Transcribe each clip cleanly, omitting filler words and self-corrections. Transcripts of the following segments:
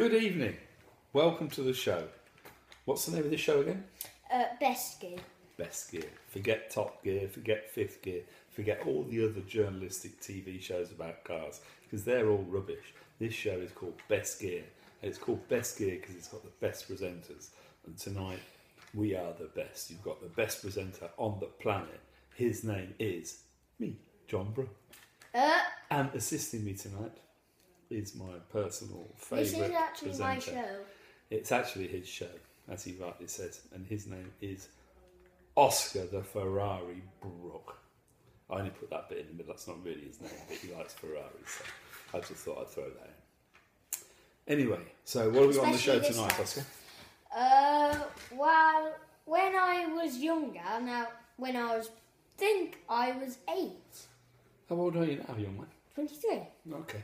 Good evening. Welcome to the show. What's the name of this show again? Best Gear. Best Gear. Forget Top Gear, forget Fifth Gear, forget all the other journalistic TV shows about cars, because they're all rubbish. This show is called Best Gear. And it's called Best Gear because it's got the best presenters. And tonight, we are the best. You've got the best presenter on the planet. His name is me, John Brook. And assisting me tonight is my personal favourite This is actually presenter. my show. It's actually his show, as he rightly says, and his name is Oscar the Ferrari Brook. I only put that bit in the middle, that's not really his name, but he likes Ferraris, so I just thought I'd throw that in. Anyway, so what have we got on the show Especially tonight, this Oscar? Well, when I was younger, when I was 8. How old are you now, young man? 23. Okay.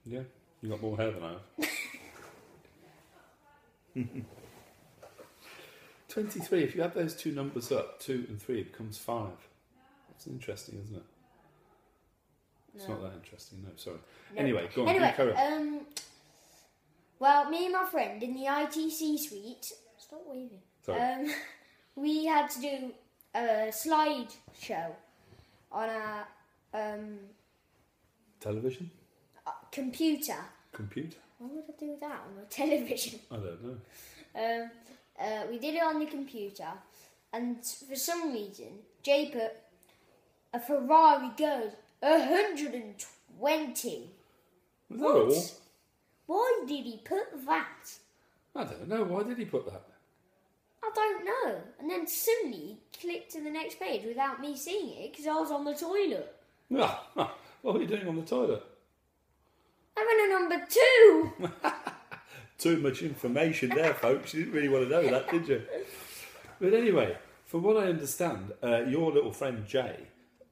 Yeah, you got more hair than I have. 23, if you add those two numbers up, 2 and 3, it becomes 5. That's interesting, isn't it? It's not that interesting, no, sorry. No. Anyway, go on, Anyway, carry on. well, me and my friend in the ITC suite, stop waving. Sorry. We had to do a slide show on a Television? computer. Computer? Why would I do that on a television? I don't know. We did it on the computer, and for some reason, Jay put a Ferrari goes 120. Was that all? Why did he put that? I don't know, why did he put that? I don't know. And then suddenly he clicked to the next page without me seeing it because I was on the toilet. What were you doing on the toilet? I'm in a number 2. Too much information there, folks. You didn't really want to know that, did you? But anyway, from what I understand, your little friend Jay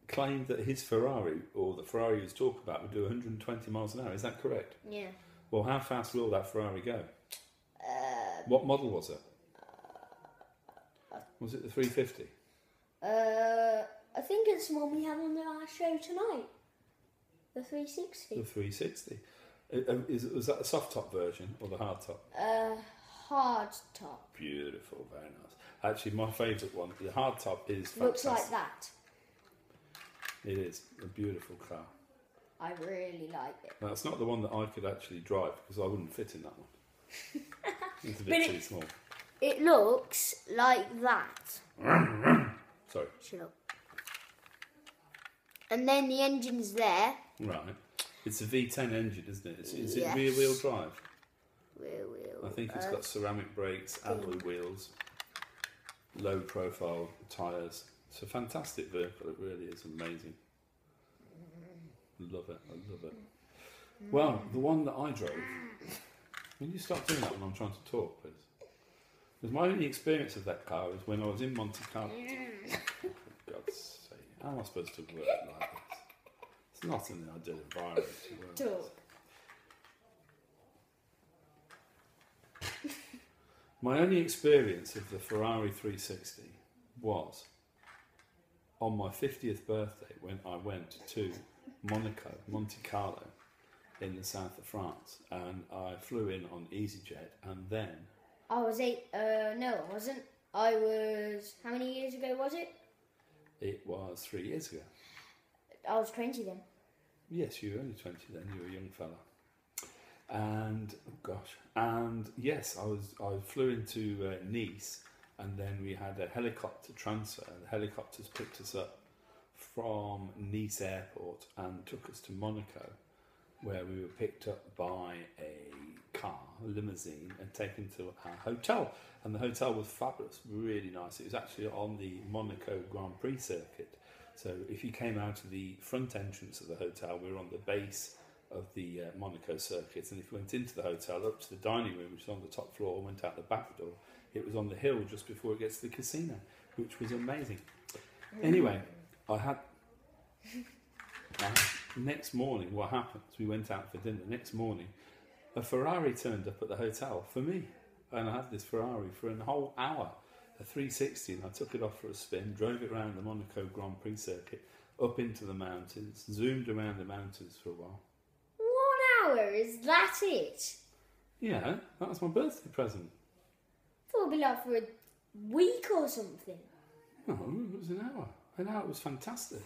claimed that his Ferrari, or the Ferrari he was talking about, would do 120 miles an hour. Is that correct? Yeah. Well, how fast will that Ferrari go? What model was it? Was it the 350? I think it's the one we had on our show tonight. The 360. The 360. Was that the soft top version or the hard top? Hard top. Beautiful, very nice. Actually, my favourite one, the hard top, is fantastic. Looks like that. It is a beautiful car. I really like it. That's not the one that I could actually drive because I wouldn't fit in that one. It's a But bit too small. It looks like that. Sorry. Shut up. And then the engine's there. Right. It's a V10 engine, isn't it? Is Yes. it rear wheel drive? Rear wheel. I think it's got ceramic brakes, alloy wheels, low profile tyres. It's a fantastic vehicle, it really is amazing. Love it, I love it. Well, the one that I drove, will you stop doing that when I'm trying to talk, please? Because my only experience of that car is when I was in Monte Carlo. For God's sake, how am I supposed to work like this? It's not an ideal environment to work in. Talk. My only experience of the Ferrari 360 was on my 50th birthday when I went to Monaco, Monte Carlo, in the south of France, and I flew in on EasyJet, and then I was 8. No, I wasn't. I was. How many years ago was it? it was 3 years ago. I was 20 then. Yes, you were only 20 then, you were a young fella. And, oh gosh, and yes, I flew into Nice, and then we had a helicopter transfer. The helicopters picked us up from Nice airport and took us to Monaco, where we were picked up by a car, a limousine, and taken to our hotel. And the hotel was fabulous, really nice. It was actually on the Monaco Grand Prix circuit. So if you came out of the front entrance of the hotel, we were on the base of the Monaco circuit. And if you went into the hotel, up to the dining room, which was on the top floor, and went out the back door, it was on the hill just before it gets to the casino, which was amazing. Anyway, next morning, what happened is we went out for dinner. Next morning, a Ferrari turned up at the hotel for me. And I had this Ferrari for a whole hour, a 360, and I took it off for a spin, drove it around the Monaco Grand Prix circuit, up into the mountains, zoomed around the mountains for a while. 1 hour Is that it? Yeah, that was my birthday present. I thought it'd be like for a week or something. No, it was an hour. An hour was fantastic.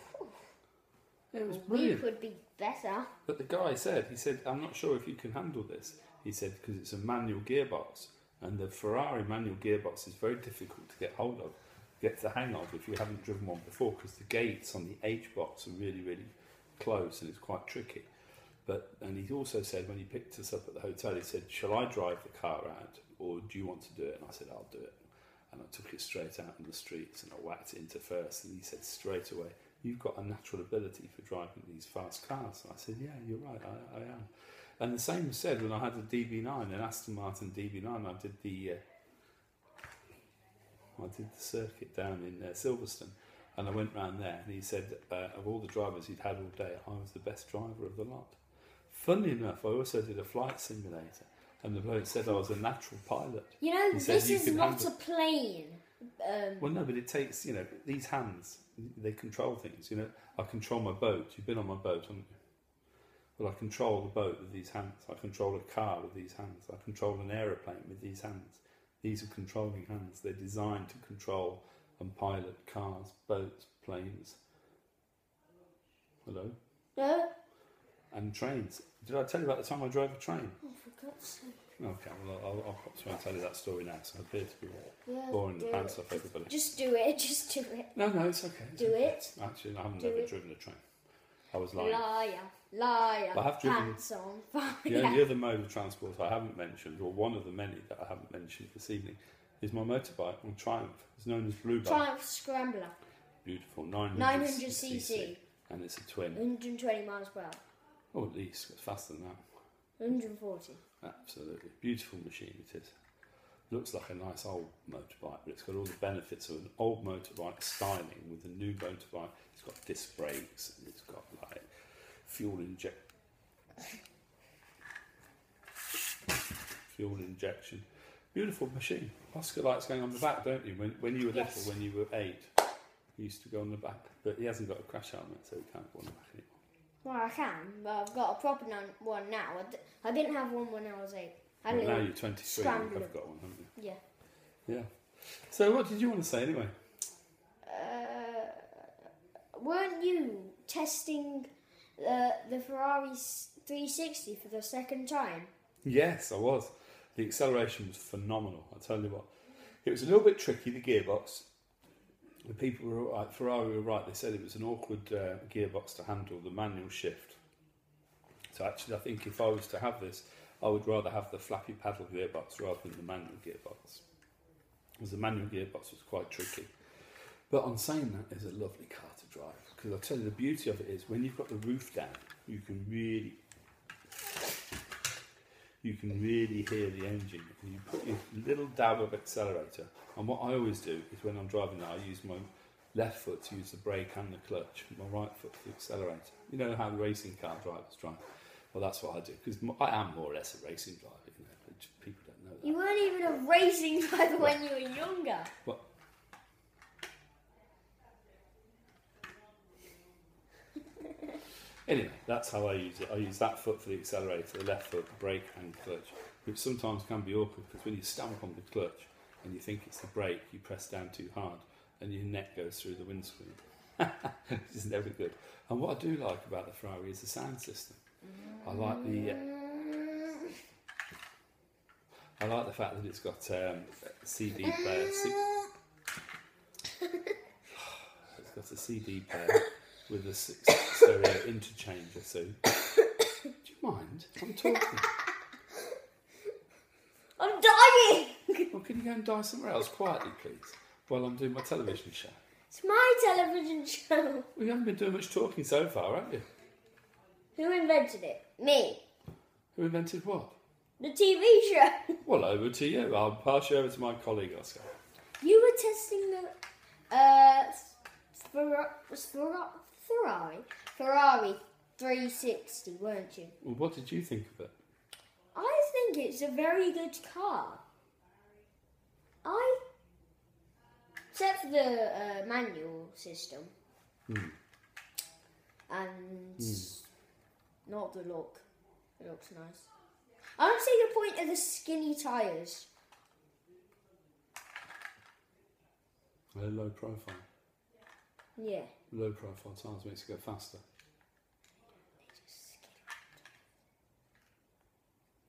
It was A week brilliant. would be better. But the guy said, I'm not sure if you can handle this. He said, because it's a manual gearbox, and the Ferrari manual gearbox is very difficult to get hold of, get the hang of if you haven't driven one before, because the gates on the H box are really, really close and it's quite tricky. And he also said, when he picked us up at the hotel, he said, shall I drive the car out, or do you want to do it? And I said, I'll do it. And I took it straight out in the streets and I whacked it into first, and he said straight away, you've got a natural ability for driving these fast cars. And I said, yeah, you're right, I am. And the same was said when I had the DB9, an Aston Martin DB9. I did the circuit down in Silverstone, and I went round there, and he said, of all the drivers he'd had all day, I was the best driver of the lot. Funnily enough, I also did a flight simulator, and the bloke said I was a natural pilot. You know, He said, this "You is can not handle-" a plane. Well, no, but it takes, these hands, they control things. I control my boat. You've been on my boat, haven't you? Well, I control the boat with these hands. I control a car with these hands. I control an aeroplane with these hands. These are controlling hands. They're designed to control and pilot cars, boats, planes. Hello? No? And trains. Did I tell you about the time I drove a train? Oh, for God's sake. Okay, well, I'll pop to and tell you that story now, so I appear to be Yeah, boring the do pants it. off everybody. Just do it. Just do it. No, it's okay. It's Do okay. it. Actually, I haven't Do ever it. driven a train. I was lying. Liar. Liar. I have driven- Pants on fire. The only other mode of transport I haven't mentioned, or one of the many that I haven't mentioned this evening, is my motorbike on Triumph. It's known as Blue Bike. Triumph Scrambler. Beautiful, 900 900cc. and it's a twin. 120 miles per hour. Oh, at least it's faster than that. 140. Absolutely, beautiful machine it is. Looks like a nice old motorbike, but it's got all the benefits of an old motorbike styling with a new motorbike. It's got disc brakes and it's got like fuel injection. Beautiful machine. Oscar lights going on the back, don't you? When you were Yes. little, when you were 8, he used to go on the back, but he hasn't got a crash helmet, so he can't go on the back anymore. Well, I can, but I've got a proper one now. I didn't have one when I was 8. I had a Well, now little you're 23, scrambler. you have got one, haven't you? Yeah. Yeah. So what did you want to say anyway? Weren't you testing the Ferrari 360 for the second time? Yes, I was. The acceleration was phenomenal. I tell you what, it was a little bit tricky. The gearbox. The people were right. Ferrari were right. They said it was an awkward gearbox to handle the manual shift. So actually, I think if I was to have this, I would rather have the flappy paddle gearbox rather than the manual gearbox, because the manual gearbox was quite tricky. But on saying that, it's a lovely car to drive, because I tell you, the beauty of it is when you've got the roof down, you can really hear the engine, and you put your little dab of accelerator. And what I always do is when I'm driving that, I use my left foot to use the brake and the clutch, my right foot for the accelerator. You know how the racing car drivers drive? Well, that's what I do, because I am more or less a racing driver, but people don't know that. You weren't even a racing driver when you were younger. Well, anyway, that's how I use it. I use that foot for the accelerator, the left foot, brake and clutch, which sometimes can be awkward, because when you stamp on the clutch and you think it's the brake, you press down too hard and your neck goes through the windscreen. It's never good. And what I do like about the Ferrari is the sound system. I like the fact that it's got CD player. It's got a CD player with a stereo interchanger. So, do you mind? I'm talking. I'm dying! Well, can you go and die somewhere else quietly, please, while I'm doing my television show? It's my television show. We haven't been doing much talking so far, have you? Who invented it? Me. Who invented what? The TV show. Well, over to you. I'll pass you over to my colleague, Oscar. You were testing the Ferrari 360, weren't you? Well, what did you think of it? I think it's a very good car. Except for the manual system. And not the look. It looks nice. I don't see the point of the skinny tyres. They're low profile. Yeah. Low profile tyres makes it go faster.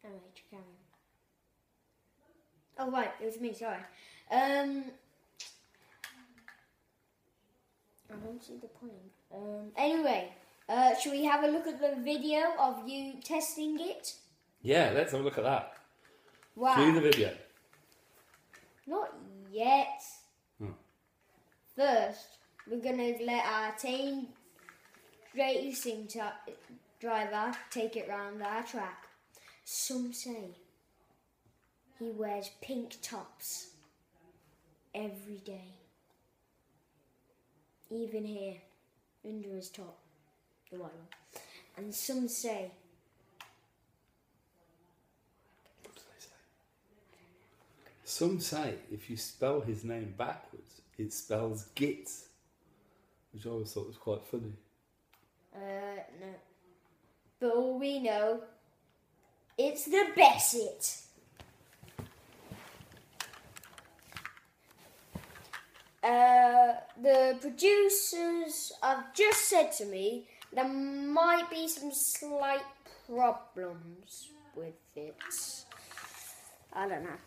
Anyway, carry on. Oh right, it was me, sorry. I don't see the point. Anyway, should we have a look at the video of you testing it? Yeah, let's have a look at that. Wow. Cue the video. Not yet. Hmm. First, we're going to let our team racing driver take it round our track. Some say he wears pink tops every day. Even here, under his top, the white one. And some say Some say if you spell his name backwards, it spells Git, which I always thought was quite funny. No. But all we know, it's the Bassett. The producers have just said to me there might be some slight problems with it. I don't know.